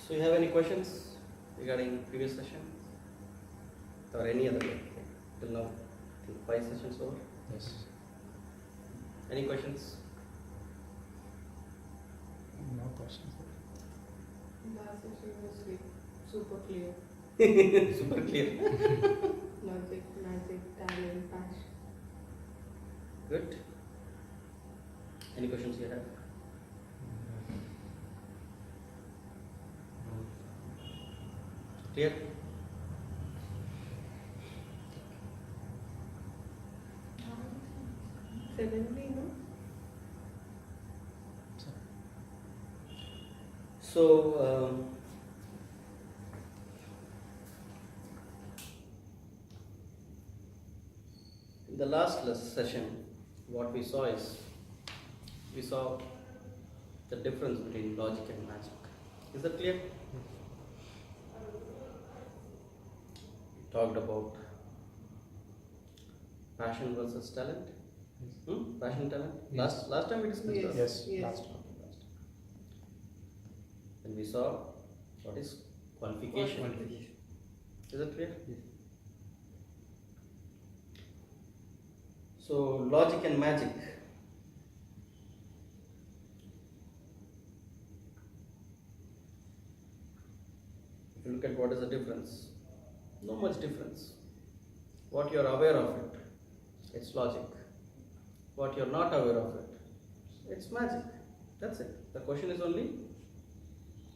So you have any questions regarding previous session or any other way? Till now, I think 5 sessions over. Yes. Any questions? No questions. Last session was like super clear. Super clear. Logic, magic, talent, passion. Good. Any questions you have? Clear? Suddenly, no? So, in the last session, what we saw is we saw the difference between logic and magic. Is that clear? We talked about passion versus talent. Passion, talent. Yes. Last time we discussed Yes. that. Yes. Yes. Last one. And we saw what is qualification. Is that clear? Yes. So logic and magic. If you look at what is the difference, no much difference. What you are aware of it, it's logic. What you are not aware of it, it's magic. That's it. The question is only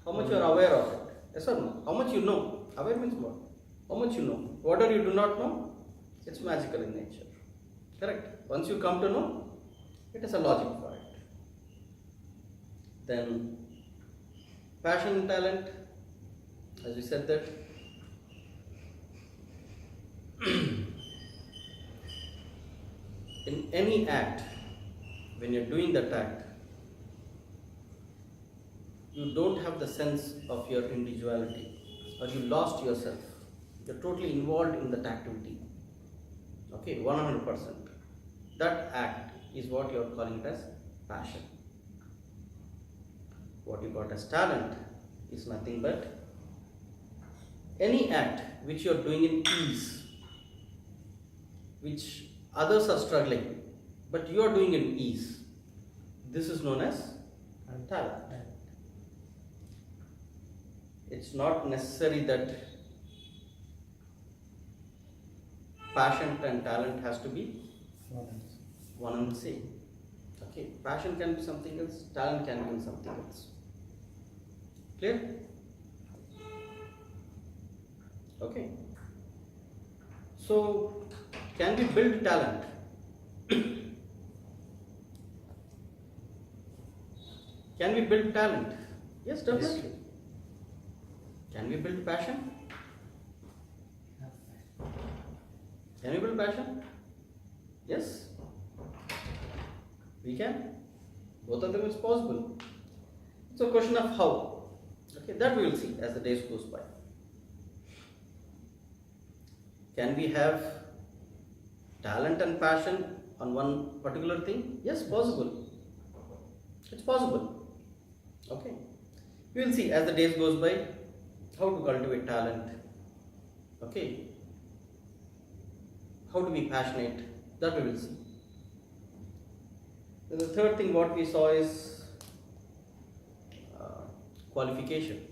how much you are aware of it. Yes or no? How much you know. Aware means what? How much you know. Whatever you do not know, it's magical in nature. Correct? Once you come to know, it is a logic for it. Then passion and talent, as we said that in any act, when you're doing that act, you don't have the sense of your individuality, or you lost yourself. You're totally involved in that activity. Okay, 100%. That act is what you're calling it as passion. What you got as talent is nothing but any act which you're doing in ease, which others are struggling, but you are doing in ease. This is known as talent. It's not necessary that passion and talent has to be one and the same. Okay, passion can be something else, talent can be something else. Clear? Okay. So, can we build talent? Can we build talent? Yes, definitely. Yes. Can we build passion? Can we build passion? Yes. We can. Both of them is possible. It's a question of how. Okay, that we will see as the days goes by. Can we have talent and passion on one particular thing? Yes, possible. It's possible. Okay. We will see as the days goes by how to cultivate talent. Okay. How to be passionate. That we will see. Then the third thing what we saw is qualification.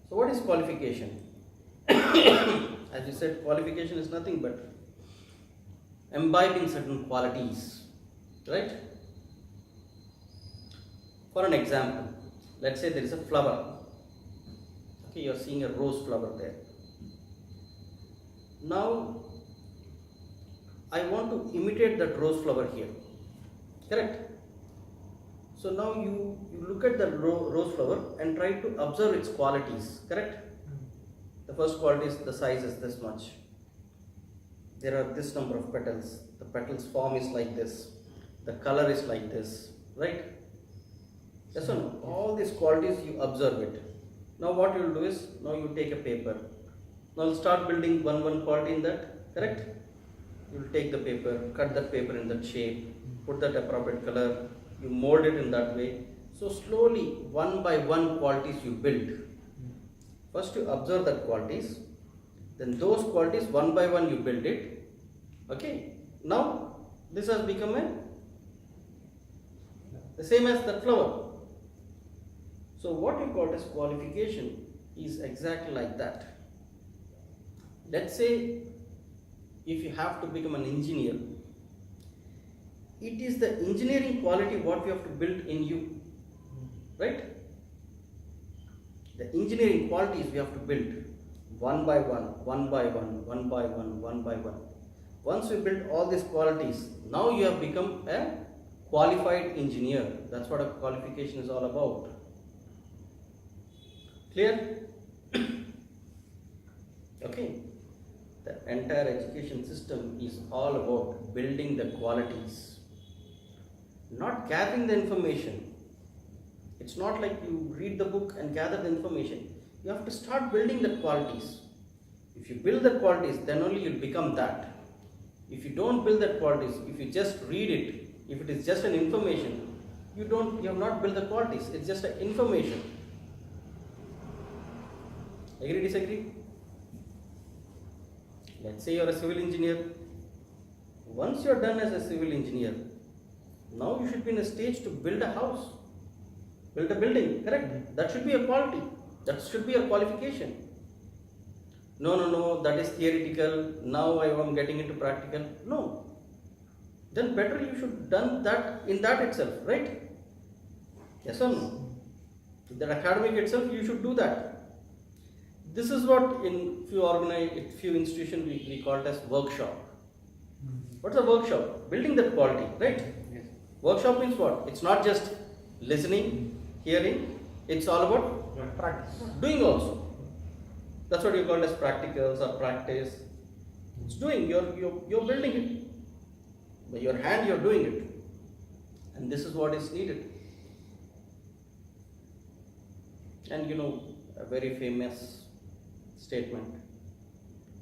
So what is qualification? As you said, qualification is nothing but imbibing certain qualities, right? For an example, let's say there is a flower. Okay, you are seeing a rose flower there. Now, I want to imitate that rose flower here. Correct? So now you look at the rose flower and try to observe its qualities. Correct? The first quality is the size is this much. There are this number of petals. The petals form is like this. The color is like this. Right? Yes or no? All these qualities you observe it. Now what you will do is, now you take a paper. Now you will start building one quality in that. Correct? You will take the paper, cut that paper in that shape, put that appropriate color, you mold it in that way. So slowly, one by one qualities you build. First you observe the qualities, then those qualities one by one you build it. Okay. Now this has become the same as the flower. So what you call as qualification is exactly like that. Let's say if you have to become an engineer, it is the engineering quality what you have to build in you, right? The engineering qualities we have to build one by one, one by one, one by one, one by one. Once you build all these qualities, now you have become a qualified engineer. That's what a qualification is all about. Clear? Okay. The entire education system is all about building the qualities, not gathering the information. It's not like you read the book and gather the information. You have to start building the qualities. If you build the qualities, then only you'll become that. If you don't build that qualities, if you just read it, if it is just an information, you have not built the qualities. It's just an information. Agree, disagree? Let's say you're a civil engineer. Once you're done as a civil engineer, now you should be in a stage to build a house, build a building, correct? That should be a quality. That should be a qualification. No, that is theoretical. Now I am getting into practical. No. Then better you should done that in that itself, right? Yes or no? In that academic itself, you should do that. This is what in few institutions we call it as workshop. What's a workshop? Building that quality, right? Yes. Workshop means what? It's not just listening, hearing. It's all about Practice. doing also. That's what you call as practicals or practice. It's doing. You're building it. By your hand, you're doing it, and this is what is needed. And a very famous statement: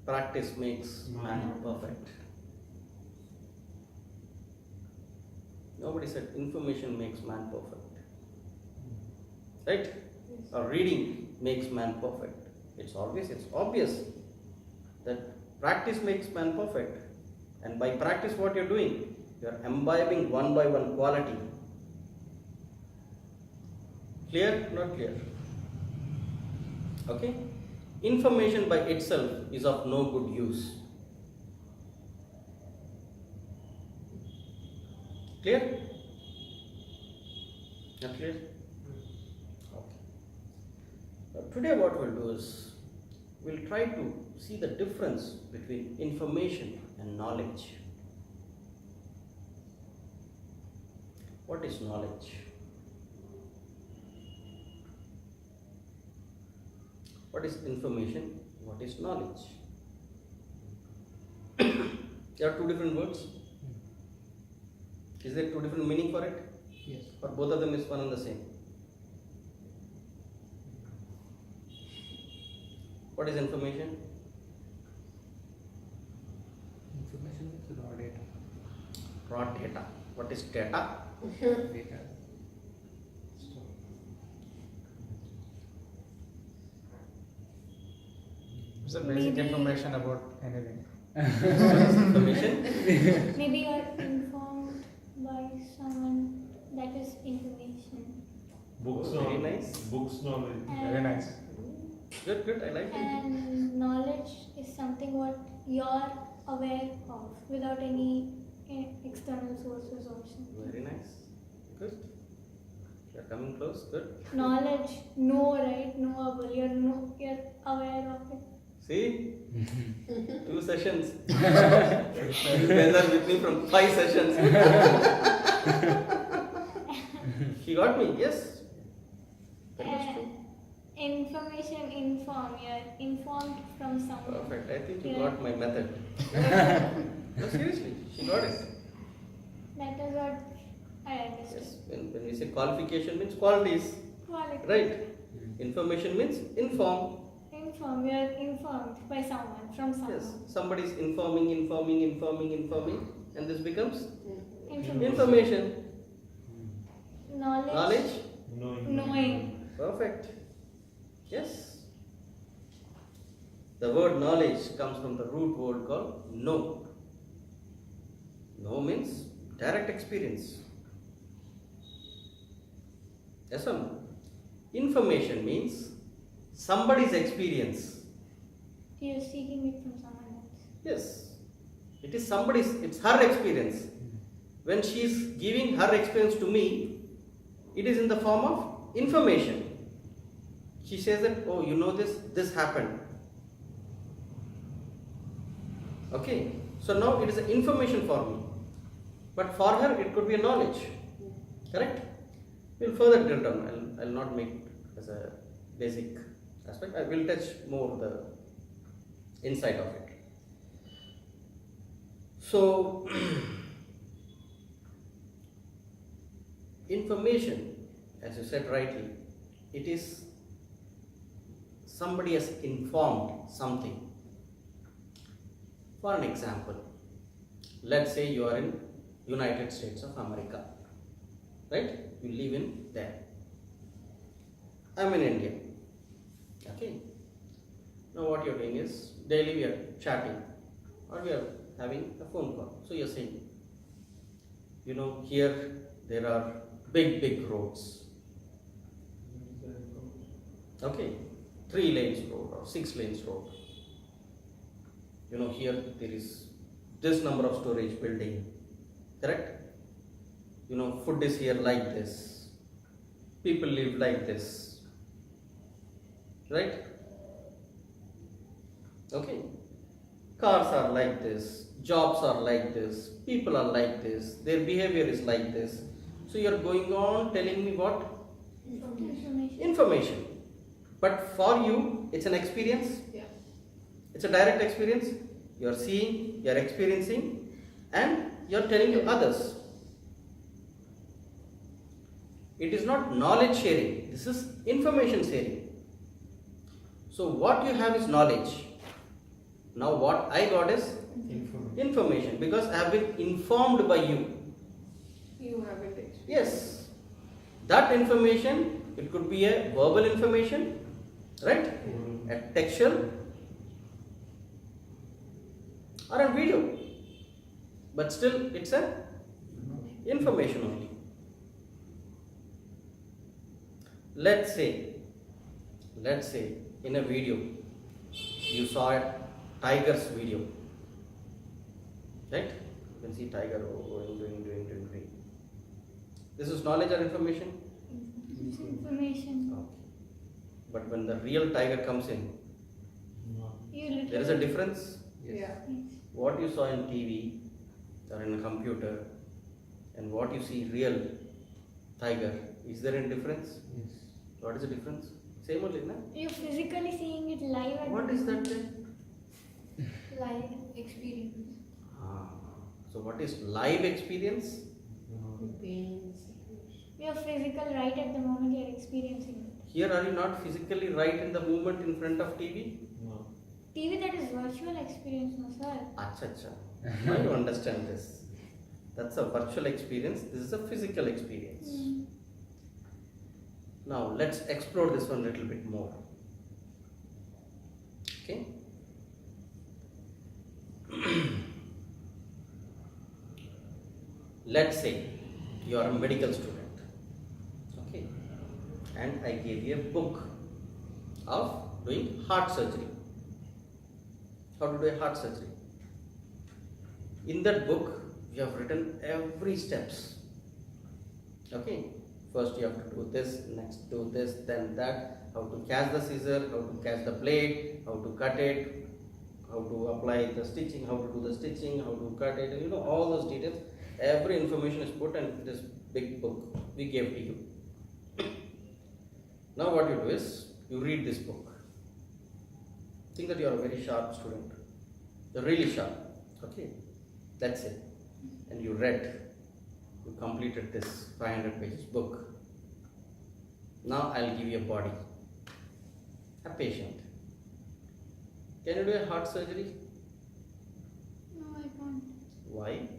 practice makes man perfect. Nobody said information makes man perfect, right? Yes. Or reading makes man perfect. It's obvious that practice makes man perfect. And by practice, what you're doing, you're imbibing one by one quality. Clear? Not clear? Okay? Information by itself is of no good use. Clear? Not clear? Okay. Today what we'll do is, we'll try to see the difference between information and knowledge. What is knowledge? What is information? What is knowledge? There are two different words. Is there two different meaning for it? Yes. Or both of them is one and the same? What is information? Information is raw data. Raw data. What is data? Data. So, it's the basic Maybe- information about anything. Information? Maybe you're informed by someone, that is information. Books Oh, very knowledge. nice. Books knowledge. Very nice. Good, I like it. And knowledge is something what you're aware of without any external sources also. Very nice. Good. You're coming close. Good. Knowledge, right? Knowable. You're aware of it. See? 2 sessions. You guys are with me from 5 sessions. He got me, yes. That was true. Information inform. You're informed from someone. Perfect. I think you Yeah. got my method. No, seriously, she got it. That is what I understood. Yes. When we say qualification means qualities, Quality. right? Information means inform. Inform. You're informed by someone, from someone. Yes. Somebody is informing, and this becomes Information. information. Knowledge. Knowledge. The word knowledge comes from the root word called know. Know means direct experience. Yes or no? Information means somebody's experience. You're seeking it from someone else. Yes. It is somebody's, it's her experience. When she is giving her experience to me, it is in the form of information. She says that, oh, you know this happened. Okay. So now it is an information for me. But for her, it could be a knowledge. Correct? We'll further drill down. I'll not make it as a basic aspect. I will touch more the inside of it. So, information, as you said rightly, it is somebody has informed something. For an example, let's say you are in United States of America, right? You live in there. I'm in India. Okay. Now what you're doing is daily we are chatting or we are having a phone call. So you're saying, you know, here there are big roads. Okay, 3 lanes road or 6 lanes road. You know, here there is this number of storage building. Correct? You know, food is here like this. People live like this. Right? Okay. Cars are like this. Jobs are like this. People are like this. Their behavior is like this. So you are going on telling me what? Information. But for you, it's an experience. Yeah. It's a direct experience. You are seeing, you are experiencing, and you are telling to others. It is not knowledge sharing. This is information sharing. So what you have is knowledge. Now what I got is information because I have been informed by you. You have it experienced. Yes. That information, it could be a verbal information, right? A textual or a video. But still it's a information only. Let's say in a video you saw a tiger's video, right? You can see tiger doing. This is knowledge or information? It's information. Okay. But when the real tiger comes in, You literally. there is a difference. Yeah. Yes. What you saw in TV or in a computer and what you see real tiger, is there any difference? Yes. What is the difference? Same only, na? You're physically seeing it live at What the is that moment. then? Live experience. Ah, so what is live experience? Pains. You're physical right at the moment you're experiencing it. Here are you not physically right in the moment in front of TV? TV, that is virtual experience, no sir. Acha. Now you understand this. That's a virtual experience. This is a physical experience. Now let's explore this one a little bit more. Okay. Let's say you are a medical student. Okay. And I gave you a book of doing heart surgery. How to do a heart surgery. In that book, you have written every steps. Okay. First you have to do this, next do this, then that. How to catch the scissor, how to catch the blade, how to cut it, how to apply the stitching, how to do the stitching, how to cut it, you know, all those details. Every information is put in this big book we gave to you. Now what you do is, you read this book. Think that you are a very sharp student. You're really sharp. Okay. That's it. And you read. You completed this 500 pages book. Now I'll give you a body. A patient. Can you do a heart surgery? No, I can't. Why?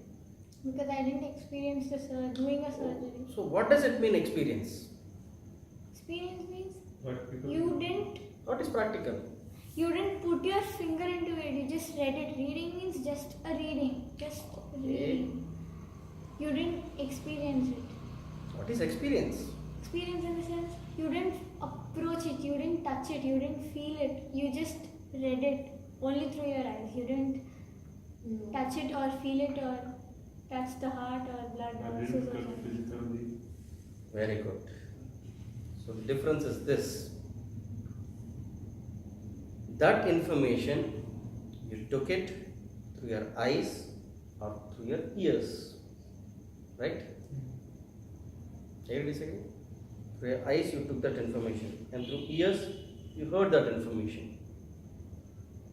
Because I didn't experience doing a surgery. So what does it mean experience? Experience means What people you didn't. What is practical? You didn't put your finger into it, you just read it. Reading means just a reading. Just reading. You didn't experience it. What is experience? Experience in the sense, you didn't approach it, you didn't touch it, you didn't feel it. You just read it only through your eyes. You didn't touch it or feel it or touch the heart or blood or something. Very good. So the difference is this. That information, you took it through your eyes or through your ears. Right? Agree, disagree? Through your eyes you took that information, and through ears you heard that information.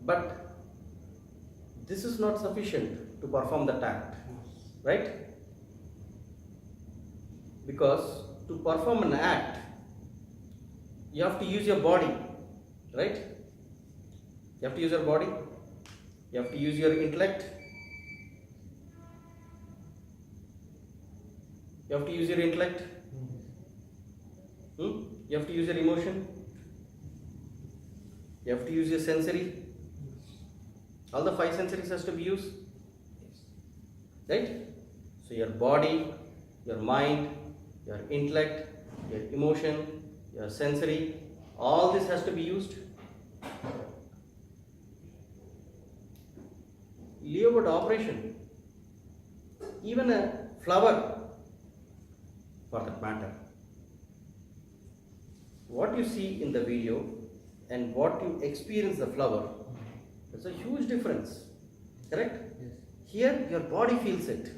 But this is not sufficient to perform that act. Right? Because to perform an act, you have to use your body. Right? You have to use your body. You have to use your intellect. You have to use your intellect. You have to use your emotion. You have to use your sensory. All the 5 sensories has to be used. Right? So your body, your mind, your intellect, your emotion, your sensory, all this has to be used. Leave about operation. Even a flower, for that matter. What you see in the video and what you experience the flower, there's a huge difference. Correct? Yes. Here your body feels it.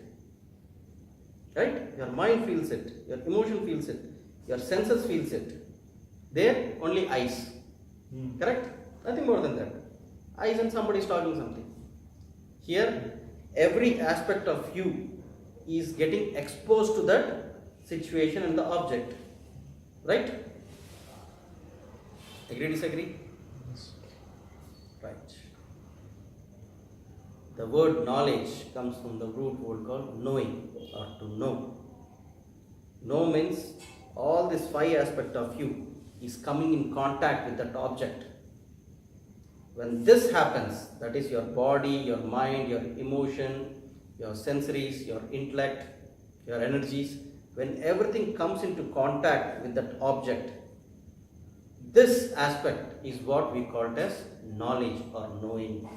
Right? Your mind feels it. Your emotion feels it. Your senses feels it. There only eyes. Correct? Nothing more than that. Eyes and somebody is talking something. Here every aspect of you is getting exposed to that situation and the object. Right? Agree, disagree? Yes. Right. The word knowledge comes from the root word called knowing or to know. Know means all this 5 aspect of you is coming in contact with that object. When this happens, that is your body, your mind, your emotion, your sensories, your intellect, your energies, when everything comes into contact with that object, this aspect is what we call it as knowledge or knowing.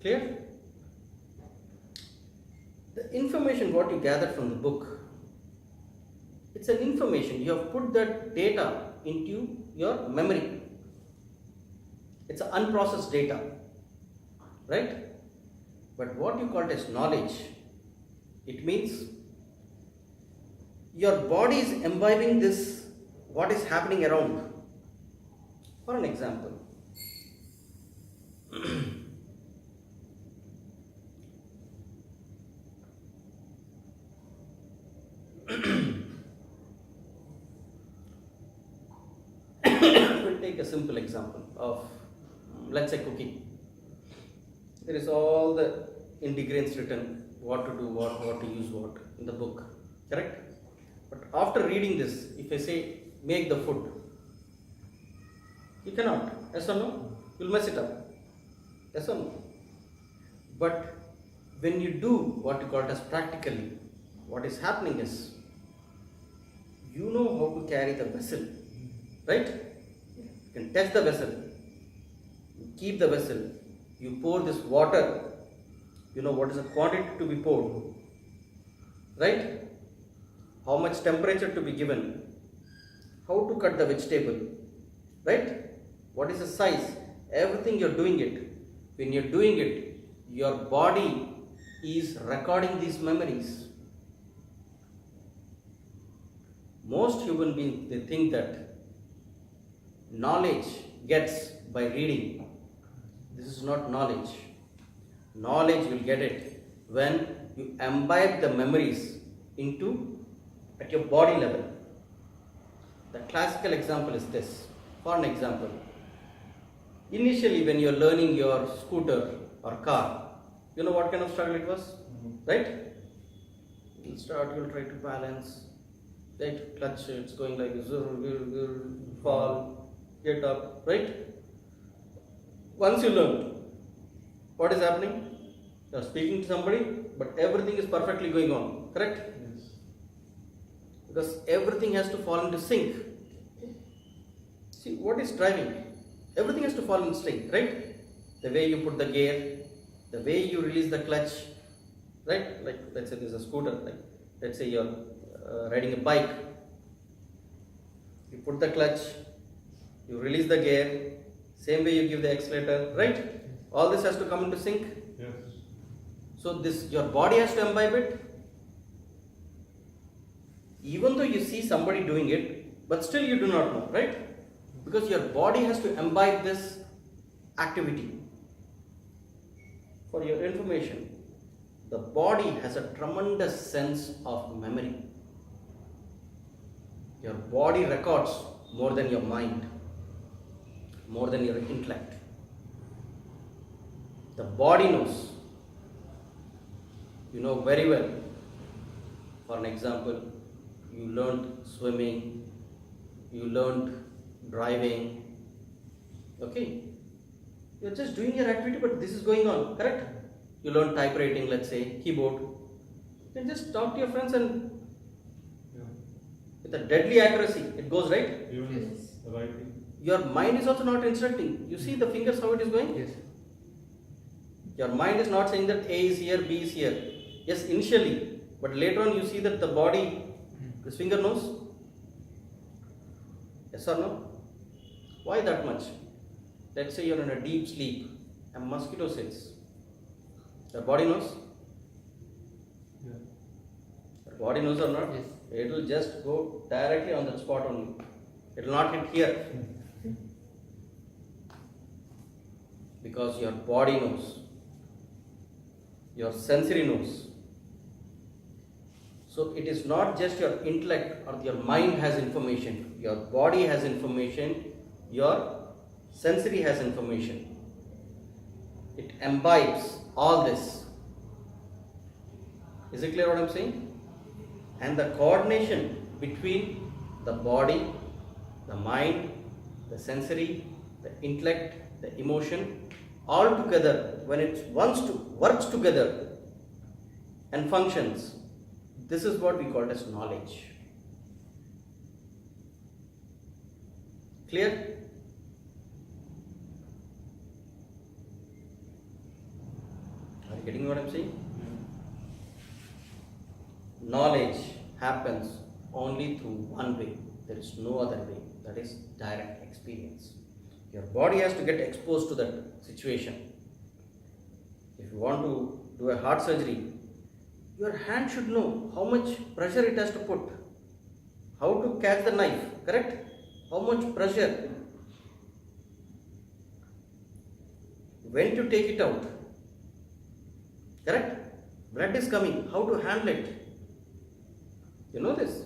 Clear? The information what you gathered from the book, it's an information. You have put that data into your memory. It's an unprocessed data. Right? But what you call it as knowledge, it means your body is imbibing this, what is happening around. For an example, we'll take a simple example of, let's say, cooking. There is all the ingredients written, what to do, what to use, what in the book, correct? But after reading this, if I say make the food, you cannot. Yes or no? You'll mess it up. Yes or no? But when you do what you call it as practically, what is happening is you know how to carry the vessel, right? You can touch the vessel, you keep the vessel, you pour this water, you know what is the quantity to be poured, right? How much temperature to be given, how to cut the vegetable, right? What is the size, everything you're doing it. When you're doing it, your body is recording these memories. Most human beings, they think that knowledge gets by reading. This is not knowledge. Knowledge will get it when you imbibe the memories into at your body level. The classical example is this. For an example, initially when you're learning your scooter or car, you know what kind of struggle it was, right? You'll start, you'll try to balance, right? Clutch, it's going like a fall, get up, right? Once you learn, what is happening? You are speaking to somebody, but everything is perfectly going on, correct? Yes. Because everything has to fall into sync. See, what is driving? Everything has to fall in sync, right? The way you put the gear, the way you release the clutch, right? Like, let's say there's a scooter, like, let's say you're riding a bike. You put the clutch, you release the gear, same way you give the accelerator, right? All this has to come into sync. Yes. So this, your body has to imbibe it. Even though you see somebody doing it, but still you do not know, right? Because your body has to imbibe this activity. For your information, the body has a tremendous sense of memory. Your body records more than your mind, more than your intellect. The body knows. You know very well. For an example, you learned swimming, you learned driving, okay? You're just doing your activity, but this is going on, correct? You learn typewriting, let's say, keyboard. You can just talk to your friends and Yeah. with a deadly accuracy, it goes right. Even Yes. writing. Your mind is also not instructing. You see the fingers how it is going? Yes. Your mind is not saying that A is here, B is here. Yes, initially, but later on you see that the body, this finger knows. Yes or no? Why that much? Let's say you're in a deep sleep, a mosquito sits. Your body knows? Yeah. Your body knows or not? Yes. It will just go directly on that spot only. It will not hit here. Because your body knows. Your sensory knows. So it is not just your intellect or your mind has information. Your body has information. Your sensory has information. It imbibes all this. Is it clear what I am saying? And the coordination between the body, the mind, the sensory, the intellect, the emotion, all together, when it works together and functions, this is what we call as knowledge. Clear? Are you getting what I am saying? Knowledge happens only through one way. There is no other way. That is direct experience. Your body has to get exposed to that situation. If you want to do a heart surgery, your hand should know how much pressure it has to put, how to catch the knife, correct? How much pressure, when to take it out, correct? Blood is coming, how to handle it. You know this?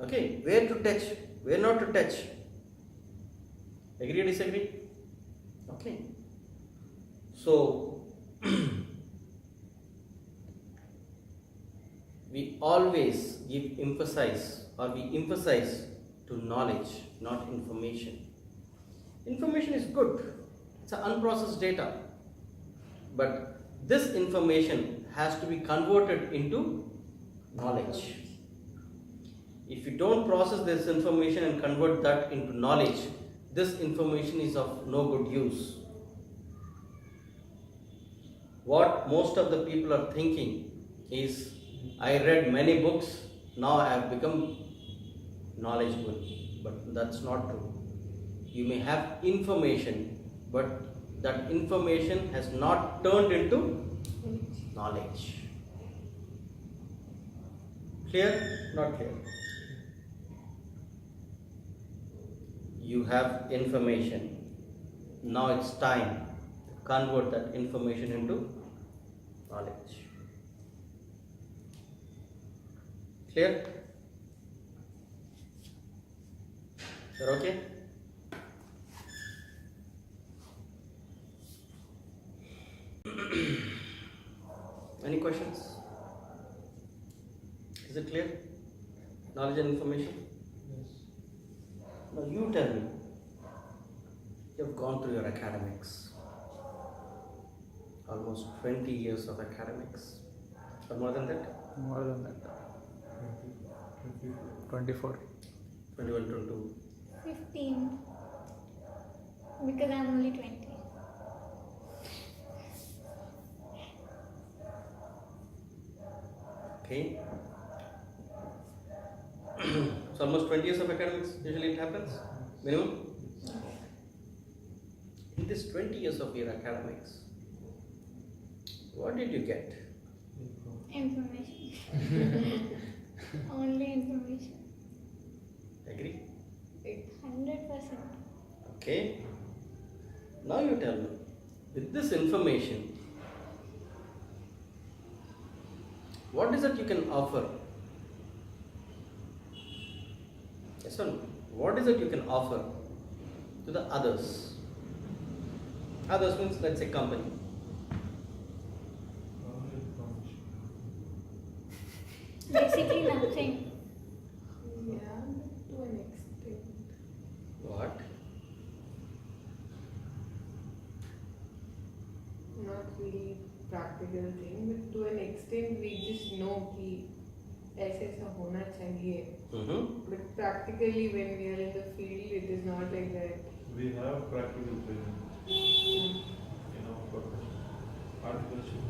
Okay, where to touch, where not to touch. Agree or disagree? Okay. So, we always give emphasize or we emphasize to knowledge, not information. Information is good, it's an unprocessed data. But this information has to be converted into knowledge. If you don't process this information and convert that into knowledge, this information is of no good use. What most of the people are thinking is, I read many books, now I have become knowledgeable. But that's not true. You may have information, but that information has not turned into knowledge. Clear? Not clear? You have information. Now it's time to convert that information into knowledge. Clear? Is that okay? Any questions? Is it clear? Knowledge and information? Yes. Now you tell me, you have gone through your academics, almost 20 years of academics, or more than that? More than that. 24. 21, 22. 15. Because I'm only 20. Okay. So almost 20 years of academics, usually it happens, minimum. In this 20 years of your academics, what did you get? Information. Only information. Agree? 100%. Okay. Now you tell me, with this information, what is it you can offer? Yes or no? What is it you can offer to the others? Others means, let's say, company. Basically nothing. Yeah, to an extent. What? Not really practical thing, but to an extent we just know कि ऐसे ऐसा होना चाहिए. Mm-hmm. But practically when we are in the field, it is not like that. We have practical training in our profession. Artificial.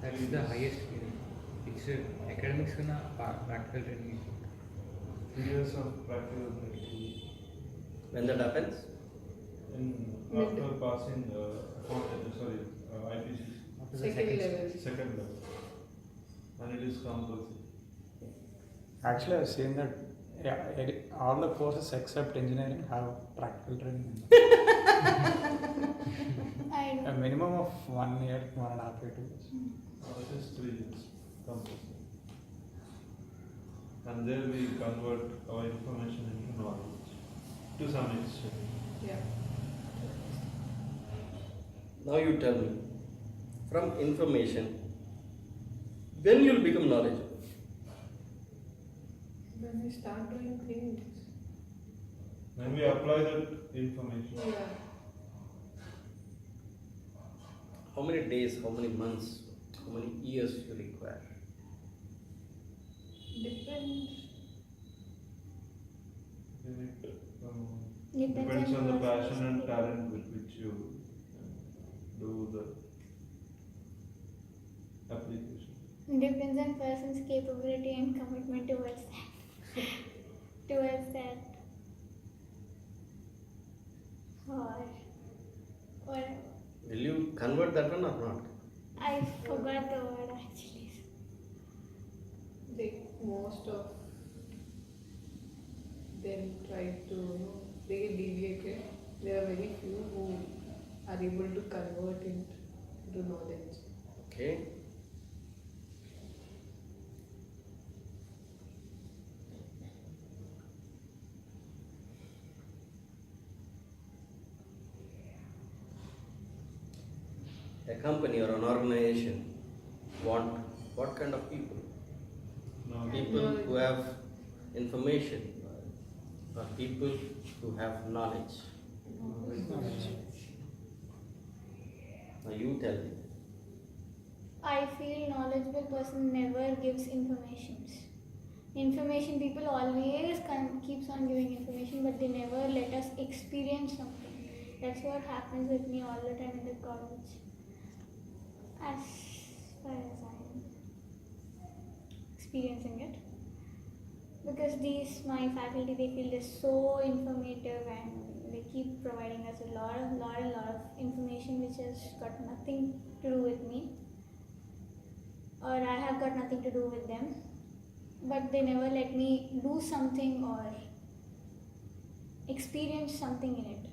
That's the highest training. It's academics and practical training. 3 years of practical training. When that happens? After passing IPC After the Second level. second level, and it is compulsory. Actually, I've seen that all the courses except engineering have practical training. I A don't. minimum of 1 year, 1.5 years, 2 years. It is 3 years compulsory. And there we convert our information into knowledge to some extent. Yeah. Now you tell me, from information, when you'll become knowledgeable? When we start doing things. When we apply that information, Yeah. How many days, how many months, how many years you require? Depends. then it Depends depends on the your passion and specific- talent with which you do the application. Depends on person's capability and commitment towards that. towards that. Or whatever. Will you convert that one or not? I forgot the word actually. Most of them try to, they get deviated. There are very few who are able to convert into knowledge. Okay. A company or an organization want what kind of people? Now, People who have information or people who have knowledge. Now you tell me. I feel knowledgeable person never gives informations. Information people always keeps on giving information, but they never let us experience something. That's what happens with me all the time in the college. As far as I am experiencing it, because my faculty, they feel they're so informative and they keep providing us a lot of information which has got nothing to do with me, or I have got nothing to do with them, but they never let me do something or experience something in it,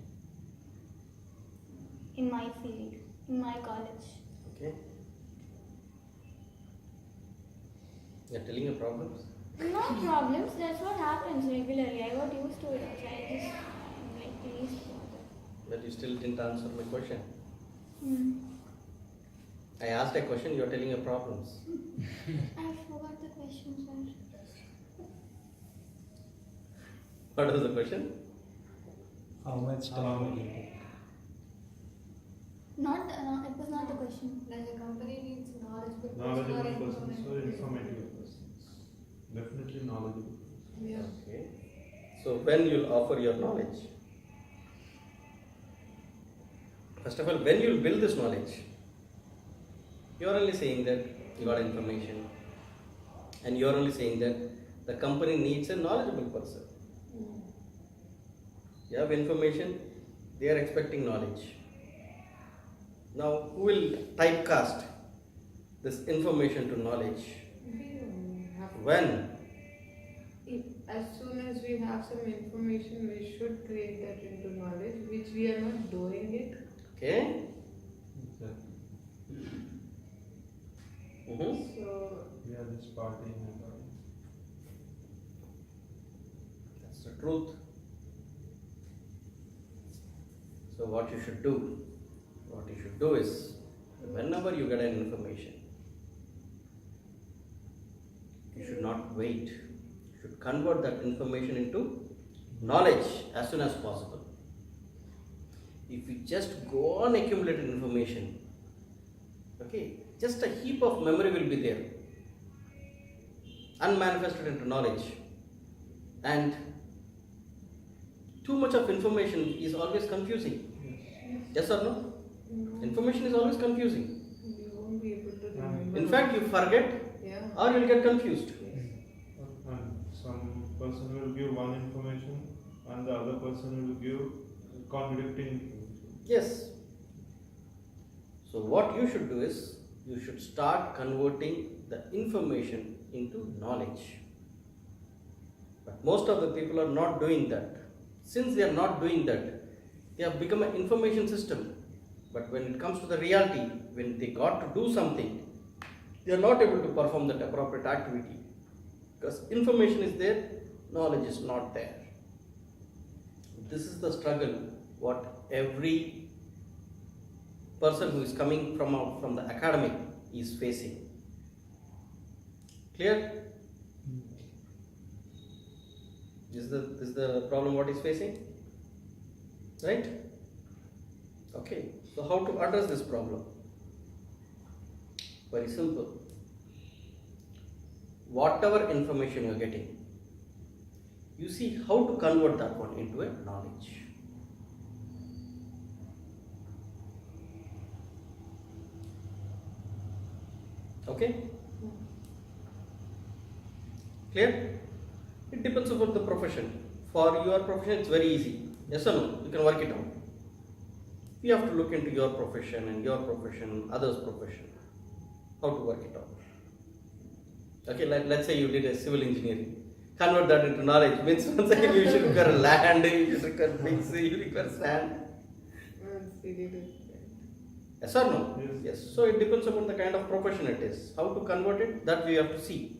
in my field, in my college. Okay. You're telling your problems? No problems, that's what happens regularly. I got used to it. Also. I just least bother. But you still didn't answer my question. Hmm. I asked a question, you're telling your problems. I forgot the question, sir. What was the question? How much time will it take? Not, it was not the question. Like a company needs knowledgeable Knowledgeable person persons or informative persons? Definitely knowledgeable. Yeah. Okay. So when you'll offer your knowledge? First of all, when you'll build this knowledge, you're only saying that you got information, and you're only saying that the company needs a knowledgeable person. You have information, they are expecting knowledge. Now, who will typecast this information to knowledge? We have When? as soon as we have some information, we should create that into knowledge, which we are not doing it. Okay. Exactly. So We are just partying and all. That's the truth. So what you should do is, whenever you get an information, you should not wait. You should convert that information into knowledge as soon as possible. If you just go on accumulating information, okay, just a heap of memory will be there, unmanifested into knowledge, and too much of information is always confusing. Yes or no? Information is always confusing. we won't be able to remember. In fact, you forget Yeah. or you'll get confused. And some person will give one information and the other person will give contradicting information. Yes. So what you should do is, you should start converting the information into knowledge. But most of the people are not doing that. Since they are not doing that, they have become an information system. But when it comes to the reality, when they got to do something, they are not able to perform that appropriate activity. Because information is there, knowledge is not there. This is the struggle what every person who is coming from the academic is facing. Clear? This is the problem what is facing? Right? Okay. So how to address this problem? Very simple. Whatever information you are getting, you see how to convert that one into a knowledge. Okay? Clear? It depends upon the profession. For your profession, it's very easy. Yes or no? You can work it out. You have to look into your profession and your profession, others' profession. How to work it out. Okay, let's say you did a civil engineering. Convert that into knowledge. Means once again you should require land, you should require bricks, you require sand. Yes or no? Yes. So it depends upon the kind of profession it is. How to convert it, that we have to see.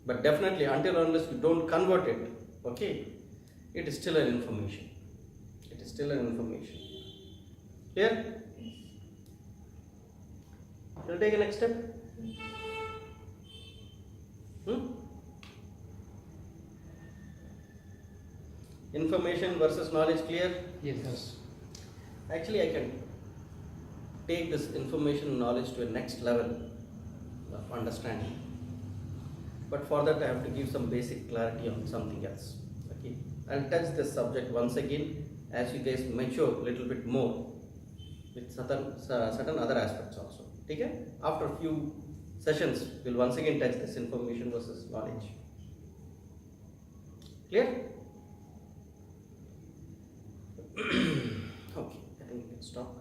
But definitely until unless you don't convert it, okay, it is still an information. It is still an information. Clear? Shall we take a next step? Information versus knowledge, clear? Yes. Actually, I can take this information and knowledge to a next level of understanding. But for that, I have to give some basic clarity on something else. Okay, I'll touch this subject once again as you guys mature a little bit more with certain other aspects also. Okay? After a few sessions, we'll once again touch this information versus knowledge. Clear? Okay, I think we can stop.